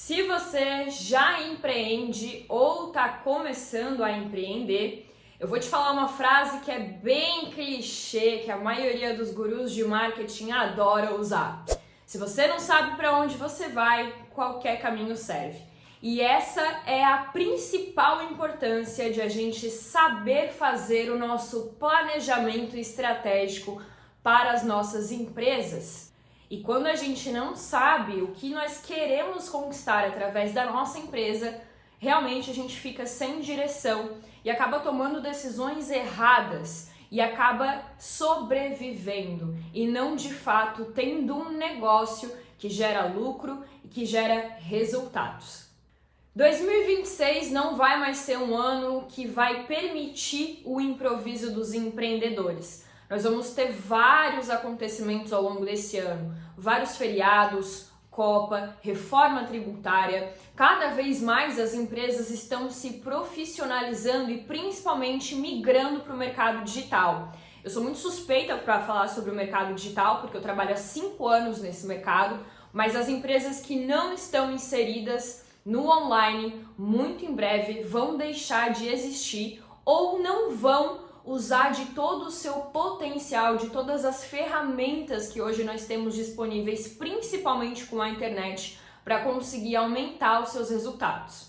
Se você já empreende ou está começando a empreender, eu vou te falar uma frase que é bem clichê, que a maioria dos gurus de marketing adora usar. Se você não sabe para onde você vai, qualquer caminho serve. E essa é a principal importância de a gente saber fazer o nosso planejamento estratégico para as nossas empresas. E quando a gente não sabe o que nós queremos conquistar através da nossa empresa, realmente a gente fica sem direção e acaba tomando decisões erradas e acaba sobrevivendo e não de fato tendo um negócio que gera lucro e que gera resultados. 2026 não vai mais ser um ano que vai permitir o improviso dos empreendedores. Nós vamos ter vários acontecimentos ao longo desse ano, vários feriados, Copa, reforma tributária. Cada vez mais as empresas estão se profissionalizando e principalmente migrando para o mercado digital. Eu sou muito suspeita para falar sobre o mercado digital porque eu trabalho há 5 anos nesse mercado, mas as empresas que não estão inseridas no online, muito em breve vão deixar de existir ou não vão usar de todo o seu potencial, de todas as ferramentas que hoje nós temos disponíveis, principalmente com a internet, para conseguir aumentar os seus resultados.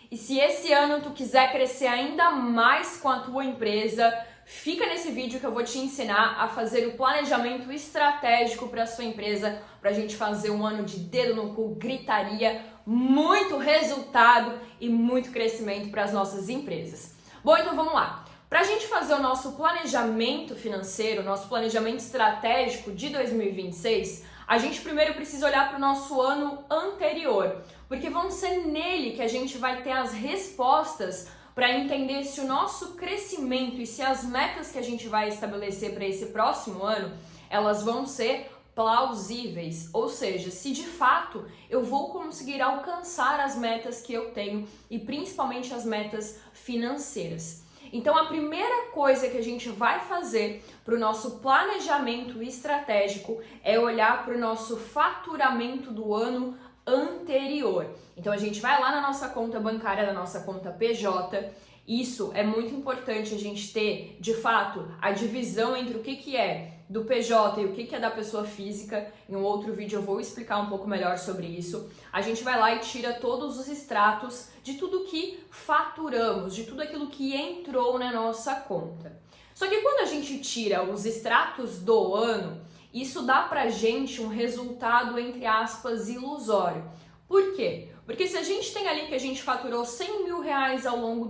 E se esse ano tu quiser crescer ainda mais com a tua empresa, fica nesse vídeo que eu vou te ensinar a fazer o planejamento estratégico para a sua empresa, para a gente fazer um ano de dedo no cu, gritaria, muito resultado e muito crescimento para as nossas empresas. Bom, então vamos lá. Para a gente fazer o nosso planejamento financeiro, nosso planejamento estratégico de 2026, a gente primeiro precisa olhar para o nosso ano anterior, porque vão ser nele que a gente vai ter as respostas para entender se o nosso crescimento e se as metas que a gente vai estabelecer para esse próximo ano, elas vão ser plausíveis, ou seja, se de fato eu vou conseguir alcançar as metas que eu tenho e principalmente as metas financeiras. Então a primeira coisa que a gente vai fazer para o nosso planejamento estratégico é olhar para o nosso faturamento do ano anterior. Então a gente vai lá na nossa conta bancária, na nossa conta PJ. Isso é muito importante a gente ter, de fato, a divisão entre o que é do PJ e o que é da pessoa física. Em um outro vídeo eu vou explicar um pouco melhor sobre isso. A gente vai lá e tira todos os extratos de tudo que faturamos, de tudo aquilo que entrou na nossa conta. Só que quando a gente tira os extratos do ano, isso dá pra gente um resultado, entre aspas, ilusório. Por quê? Porque se a gente tem ali que a gente faturou 100 mil reais ao longo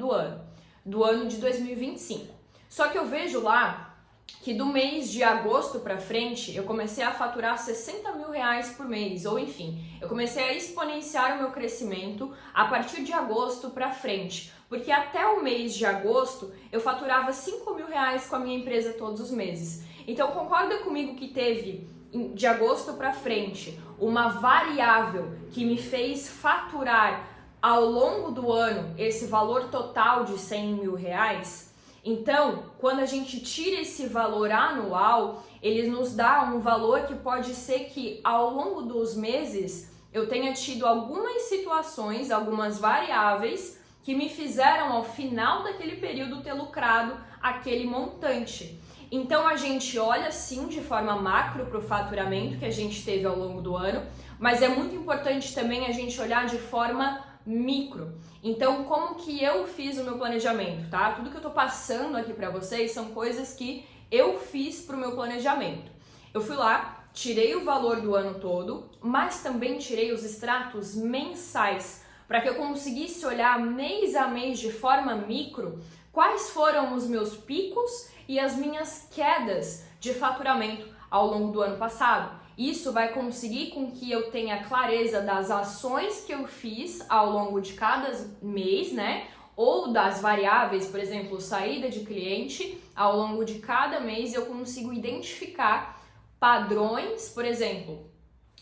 do ano de 2025, só que eu vejo lá que do mês de agosto para frente eu comecei a faturar 60 mil reais por mês, ou enfim, eu comecei a exponenciar o meu crescimento a partir de agosto para frente, porque até o mês de agosto eu faturava 5 mil reais com a minha empresa todos os meses. Então concorda comigo que teve de agosto para frente uma variável que me fez faturar ao longo do ano esse valor total de 100 mil reais? Então, quando a gente tira esse valor anual, ele nos dá um valor que pode ser que ao longo dos meses eu tenha tido algumas situações, algumas variáveis que me fizeram ao final daquele período ter lucrado aquele montante. Então a gente olha sim de forma macro para o faturamento que a gente teve ao longo do ano, mas é muito importante também a gente olhar de forma micro. Então, como que eu fiz o meu planejamento, tá? Tudo que eu tô passando aqui para vocês são coisas que eu fiz pro meu planejamento. Eu fui lá, tirei o valor do ano todo, mas também tirei os extratos mensais para que eu conseguisse olhar mês a mês de forma micro quais foram os meus picos e as minhas quedas de faturamento ao longo do ano passado. Isso vai conseguir com que eu tenha clareza das ações que eu fiz ao longo de cada mês, né? Ou das variáveis, por exemplo, saída de cliente, ao longo de cada mês eu consigo identificar padrões, por exemplo,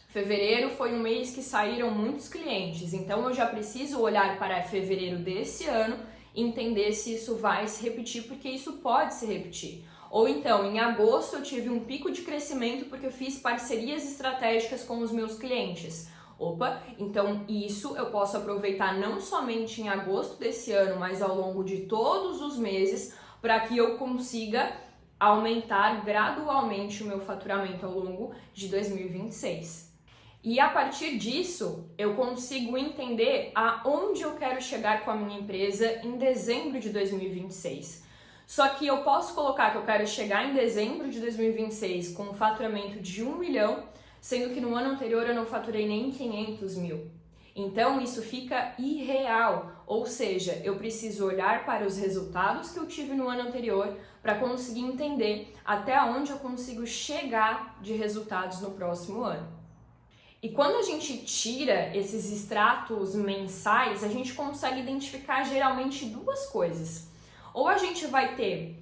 fevereiro foi um mês que saíram muitos clientes, então eu já preciso olhar para fevereiro desse ano e entender se isso vai se repetir, porque isso pode se repetir. Ou então, em agosto eu tive um pico de crescimento porque eu fiz parcerias estratégicas com os meus clientes. Opa, então isso eu posso aproveitar não somente em agosto desse ano, mas ao longo de todos os meses, para que eu consiga aumentar gradualmente o meu faturamento ao longo de 2026. E a partir disso, eu consigo entender aonde eu quero chegar com a minha empresa em dezembro de 2026. Só que eu posso colocar que eu quero chegar em dezembro de 2026 com um faturamento de 1 milhão, sendo que no ano anterior eu não faturei nem 500 mil. Então isso fica irreal, ou seja, eu preciso olhar para os resultados que eu tive no ano anterior para conseguir entender até onde eu consigo chegar de resultados no próximo ano. E quando a gente tira esses extratos mensais, a gente consegue identificar geralmente duas coisas. Ou a gente vai ter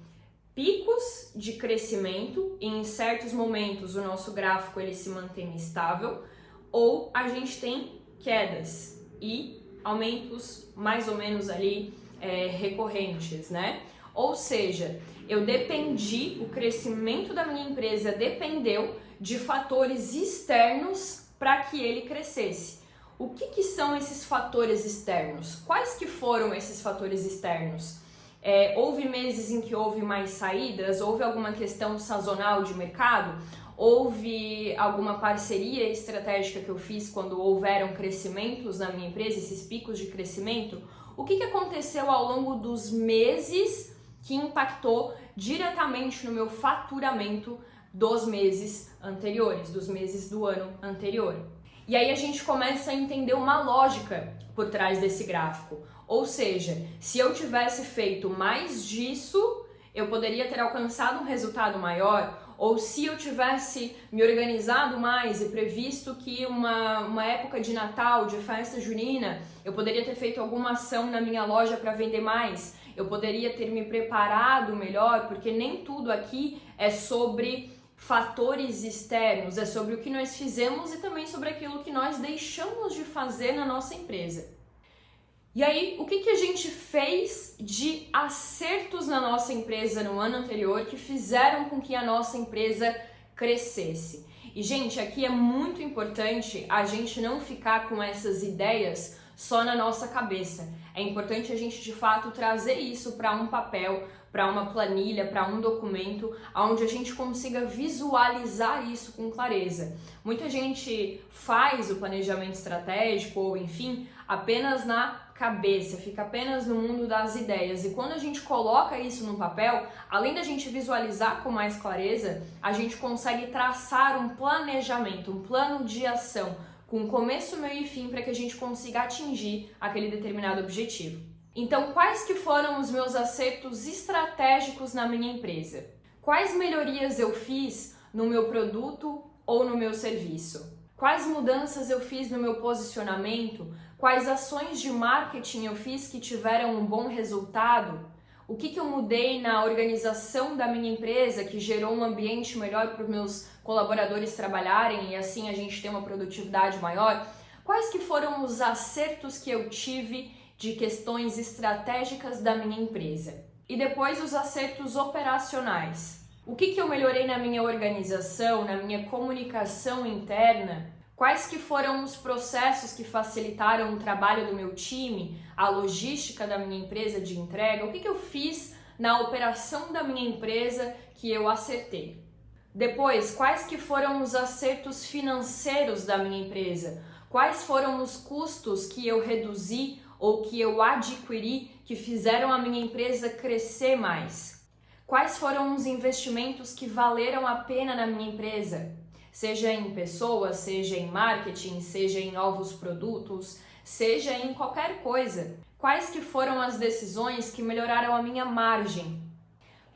picos de crescimento e em certos momentos o nosso gráfico ele se mantém estável, ou a gente tem quedas e aumentos mais ou menos ali recorrentes, né? Ou seja, o crescimento da minha empresa dependeu de fatores externos para que ele crescesse. O que são esses fatores externos? Quais que foram esses fatores externos? Houve meses em que houve mais saídas? Houve alguma questão sazonal de mercado? Houve alguma parceria estratégica que eu fiz quando houveram crescimentos na minha empresa, esses picos de crescimento? O que aconteceu ao longo dos meses que impactou diretamente no meu faturamento dos meses anteriores, dos meses do ano anterior? E aí a gente começa a entender uma lógica por trás desse gráfico. Ou seja, se eu tivesse feito mais disso, eu poderia ter alcançado um resultado maior, ou se eu tivesse me organizado mais e previsto que uma época de Natal, de festa junina, eu poderia ter feito alguma ação na minha loja para vender mais, eu poderia ter me preparado melhor, porque nem tudo aqui é sobre fatores externos, é sobre o que nós fizemos e também sobre aquilo que nós deixamos de fazer na nossa empresa. E aí, o que a gente fez de acertos na nossa empresa no ano anterior que fizeram com que a nossa empresa crescesse? E, gente, aqui é muito importante a gente não ficar com essas ideias só na nossa cabeça. É importante a gente, de fato, trazer isso para um papel, para uma planilha, para um documento, onde a gente consiga visualizar isso com clareza. Muita gente faz o planejamento estratégico, ou enfim, apenas na cabeça, fica apenas no mundo das ideias. E quando a gente coloca isso no papel, além da gente visualizar com mais clareza, a gente consegue traçar um planejamento, um plano de ação, com começo, meio e fim, para que a gente consiga atingir aquele determinado objetivo. Então, quais que foram os meus acertos estratégicos na minha empresa? Quais melhorias eu fiz no meu produto ou no meu serviço? Quais mudanças eu fiz no meu posicionamento? Quais ações de marketing eu fiz que tiveram um bom resultado? O que eu mudei na organização da minha empresa que gerou um ambiente melhor para os meus colaboradores trabalharem e assim a gente ter uma produtividade maior? Quais que foram os acertos que eu tive de questões estratégicas da minha empresa? E depois os acertos operacionais. O que eu melhorei na minha organização, na minha comunicação interna? Quais que foram os processos que facilitaram o trabalho do meu time, a logística da minha empresa de entrega? O que eu fiz na operação da minha empresa que eu acertei? Depois, quais que foram os acertos financeiros da minha empresa? Quais foram os custos que eu reduzi ou que eu adquiri que fizeram a minha empresa crescer mais? Quais foram os investimentos que valeram a pena na minha empresa? Seja em pessoas, seja em marketing, seja em novos produtos, seja em qualquer coisa. Quais que foram as decisões que melhoraram a minha margem?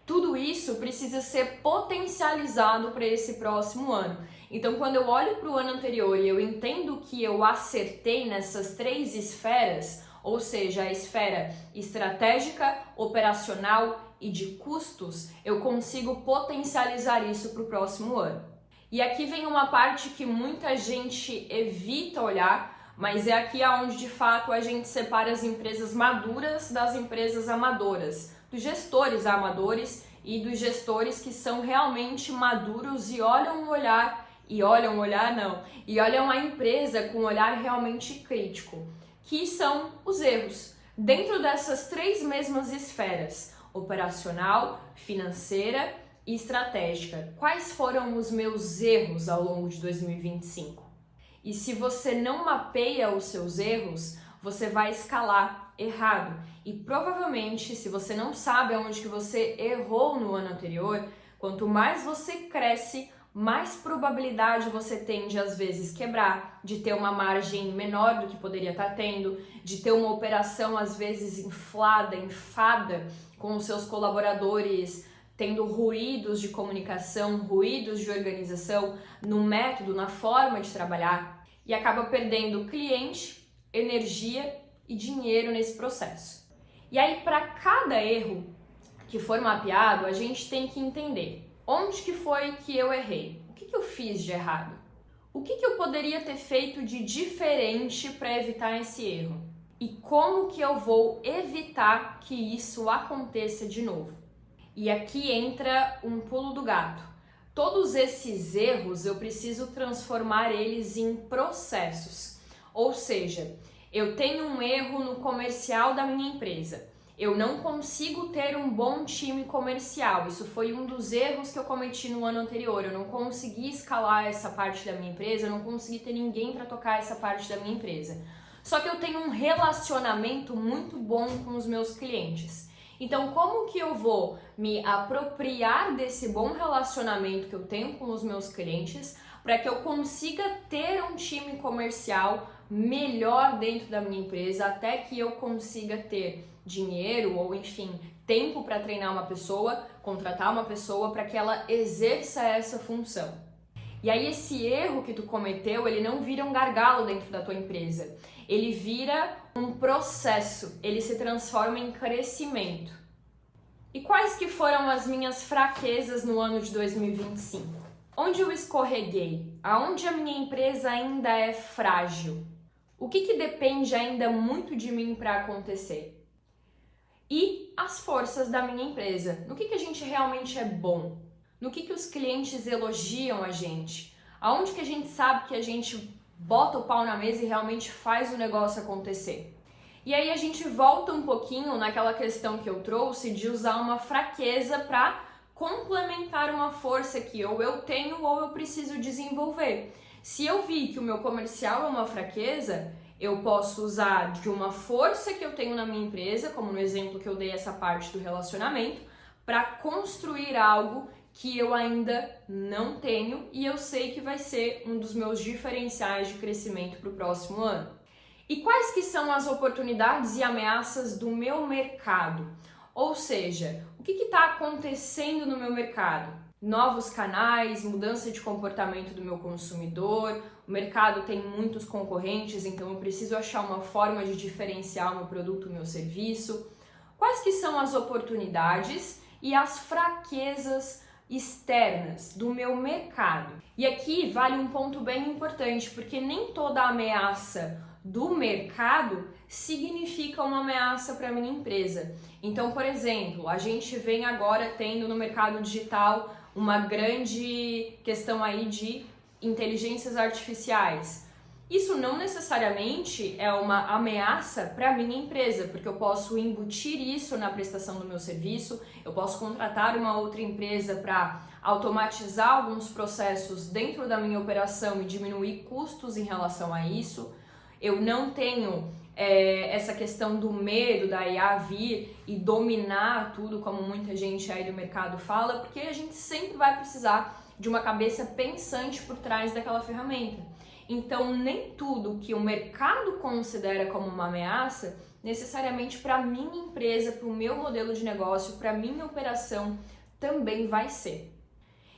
Tudo isso precisa ser potencializado para esse próximo ano. Então, quando eu olho para o ano anterior e eu entendo que eu acertei nessas 3 esferas, ou seja, a esfera estratégica, operacional e de custos, eu consigo potencializar isso para o próximo ano. E aqui vem uma parte que muita gente evita olhar, mas é aqui onde de fato a gente separa as empresas maduras das empresas amadoras, dos gestores amadores e dos gestores que são realmente maduros e olham o olhar e olham o olhar, não, e olham a empresa com um olhar realmente crítico, que são os erros. Dentro dessas três mesmas esferas, operacional, financeira e estratégica, quais foram os meus erros ao longo de 2025? E se você não mapeia os seus erros, você vai escalar errado. E provavelmente, se você não sabe aonde que você errou no ano anterior, quanto mais você cresce, mais probabilidade você tem de às vezes quebrar, de ter uma margem menor do que poderia estar tendo, de ter uma operação às vezes enfada, com os seus colaboradores tendo ruídos de comunicação, ruídos de organização no método, na forma de trabalhar, e acaba perdendo cliente, energia e dinheiro nesse processo. E aí, para cada erro que for mapeado, a gente tem que entender onde que foi que eu errei, o que eu fiz de errado, o que eu poderia ter feito de diferente para evitar esse erro e como que eu vou evitar que isso aconteça de novo. E aqui entra um pulo do gato. Todos esses erros eu preciso transformar eles em processos, ou seja, eu tenho um erro no comercial da minha empresa. Eu não consigo ter um bom time comercial. Isso foi um dos erros que eu cometi no ano anterior. Eu não consegui escalar essa parte da minha empresa, eu não consegui ter ninguém para tocar essa parte da minha empresa. Só que eu tenho um relacionamento muito bom com os meus clientes. Então, como que eu vou me apropriar desse bom relacionamento que eu tenho com os meus clientes para que eu consiga ter um time comercial melhor dentro da minha empresa até que eu consiga ter dinheiro ou, enfim, tempo para treinar uma pessoa, contratar uma pessoa para que ela exerça essa função. E aí esse erro que tu cometeu, ele não vira um gargalo dentro da tua empresa. Ele vira um processo, ele se transforma em crescimento. E quais que foram as minhas fraquezas no ano de 2025? Onde eu escorreguei? Aonde a minha empresa ainda é frágil? O que depende ainda muito de mim para acontecer? E as forças da minha empresa. No que a gente realmente é bom? No que os clientes elogiam a gente? Aonde que a gente sabe que a gente bota o pau na mesa e realmente faz o negócio acontecer? E aí a gente volta um pouquinho naquela questão que eu trouxe de usar uma fraqueza para complementar uma força que ou eu tenho ou eu preciso desenvolver. Se eu vi que o meu comercial é uma fraqueza, eu posso usar de uma força que eu tenho na minha empresa, como no exemplo que eu dei essa parte do relacionamento, para construir algo que eu ainda não tenho e eu sei que vai ser um dos meus diferenciais de crescimento para o próximo ano. E quais que são as oportunidades e ameaças do meu mercado? Ou seja, o que está acontecendo no meu mercado? Novos canais, mudança de comportamento do meu consumidor, o mercado tem muitos concorrentes, então eu preciso achar uma forma de diferenciar o meu produto, o meu serviço. Quais que são as oportunidades e as fraquezas externas do meu mercado? E aqui vale um ponto bem importante, porque nem toda ameaça do mercado significa uma ameaça para a minha empresa. Então, por exemplo, a gente vem agora tendo no mercado digital uma grande questão aí de inteligências artificiais. Isso não necessariamente é uma ameaça para a minha empresa, porque eu posso embutir isso na prestação do meu serviço, eu posso contratar uma outra empresa para automatizar alguns processos dentro da minha operação e diminuir custos em relação a isso. Eu não tenho essa questão do medo da IA vir e dominar tudo, como muita gente aí do mercado fala, porque a gente sempre vai precisar de uma cabeça pensante por trás daquela ferramenta. Então, nem tudo que o mercado considera como uma ameaça, necessariamente para a minha empresa, para o meu modelo de negócio, para a minha operação, também vai ser.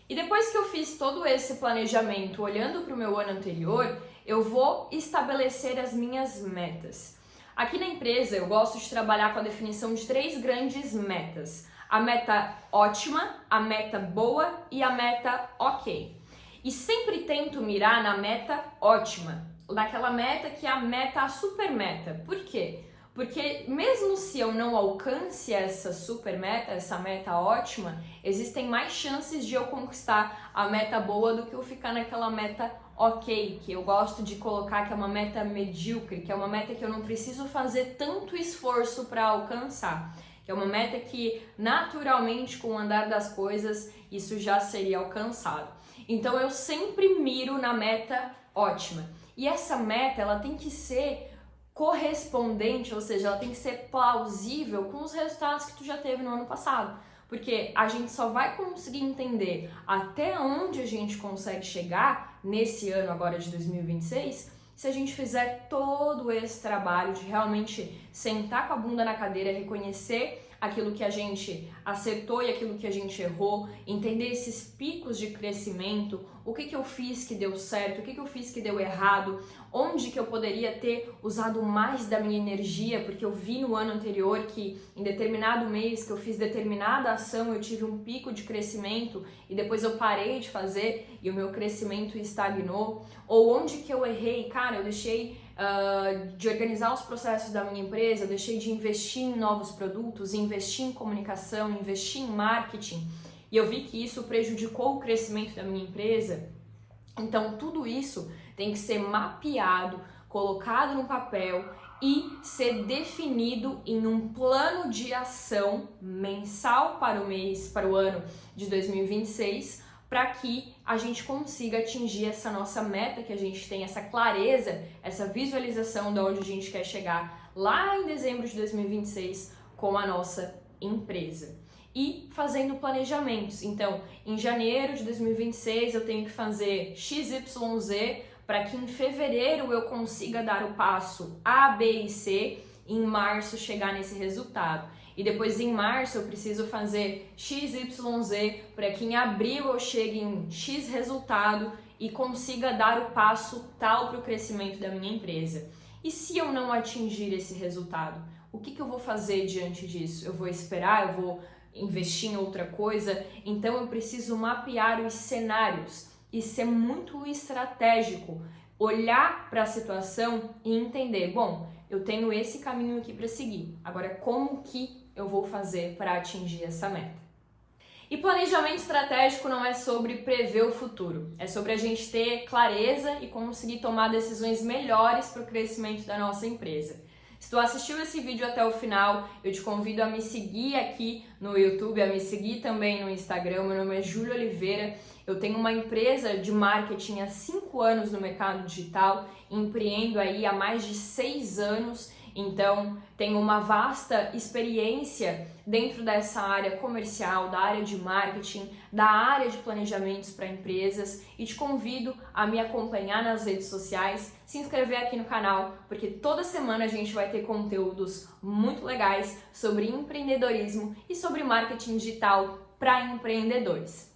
E depois que eu fiz todo esse planejamento, olhando para o meu ano anterior, eu vou estabelecer as minhas metas. Aqui na empresa, eu gosto de trabalhar com a definição de 3 grandes metas. A meta ótima, a meta boa e a meta ok. E sempre tento mirar na meta ótima, naquela meta que é a super meta. Por quê? Porque mesmo se eu não alcance essa super meta, essa meta ótima, existem mais chances de eu conquistar a meta boa do que eu ficar naquela meta ok, que eu gosto de colocar que é uma meta medíocre, que é uma meta que eu não preciso fazer tanto esforço para alcançar, que é uma meta que naturalmente com o andar das coisas isso já seria alcançado. Então eu sempre miro na meta ótima. E essa meta ela tem que ser correspondente, ou seja, ela tem que ser plausível com os resultados que tu já teve no ano passado. Porque a gente só vai conseguir entender até onde a gente consegue chegar nesse ano agora de 2026 se a gente fizer todo esse trabalho de realmente sentar com a bunda na cadeira, reconhecer aquilo que a gente acertou e aquilo que a gente errou, entender esses picos de crescimento, o que eu fiz que deu certo, o que eu fiz que deu errado, onde que eu poderia ter usado mais da minha energia, porque eu vi no ano anterior que em determinado mês que eu fiz determinada ação eu tive um pico de crescimento e depois eu parei de fazer e o meu crescimento estagnou, ou onde que eu errei, cara, eu deixei de organizar os processos da minha empresa, eu deixei de investir em novos produtos, investir em comunicação, investir em marketing, e eu vi que isso prejudicou o crescimento da minha empresa. Então tudo isso tem que ser mapeado, colocado no papel e ser definido em um plano de ação mensal para o ano de 2026, para que a gente consiga atingir essa nossa meta, que a gente tem essa clareza, essa visualização de onde a gente quer chegar lá em dezembro de 2026 com a nossa empresa. E fazendo planejamentos. Então, em janeiro de 2026 eu tenho que fazer XYZ para que em fevereiro eu consiga dar o passo A, B e C, e em março chegar nesse resultado. E depois em março eu preciso fazer XYZ para que em abril eu chegue em X resultado e consiga dar o passo tal para o crescimento da minha empresa. E se eu não atingir esse resultado, o que eu vou fazer diante disso? Eu vou esperar? Eu vou investir em outra coisa? Então eu preciso mapear os cenários e ser muito estratégico, olhar para a situação e entender, bom, eu tenho esse caminho aqui para seguir, agora como que eu vou fazer para atingir essa meta? E planejamento estratégico não é sobre prever o futuro, é sobre a gente ter clareza e conseguir tomar decisões melhores para o crescimento da nossa empresa. Se tu assistiu esse vídeo até o final, eu te convido a me seguir aqui no YouTube, a me seguir também no Instagram. Meu nome é Júlia Oliveira, eu tenho uma empresa de marketing há 5 anos no mercado digital, empreendo aí há mais de 6 anos, então tenho uma vasta experiência dentro dessa área comercial, da área de marketing, da área de planejamentos para empresas, e te convido a me acompanhar nas redes sociais, se inscrever aqui no canal, porque toda semana a gente vai ter conteúdos muito legais sobre empreendedorismo e sobre marketing digital para empreendedores.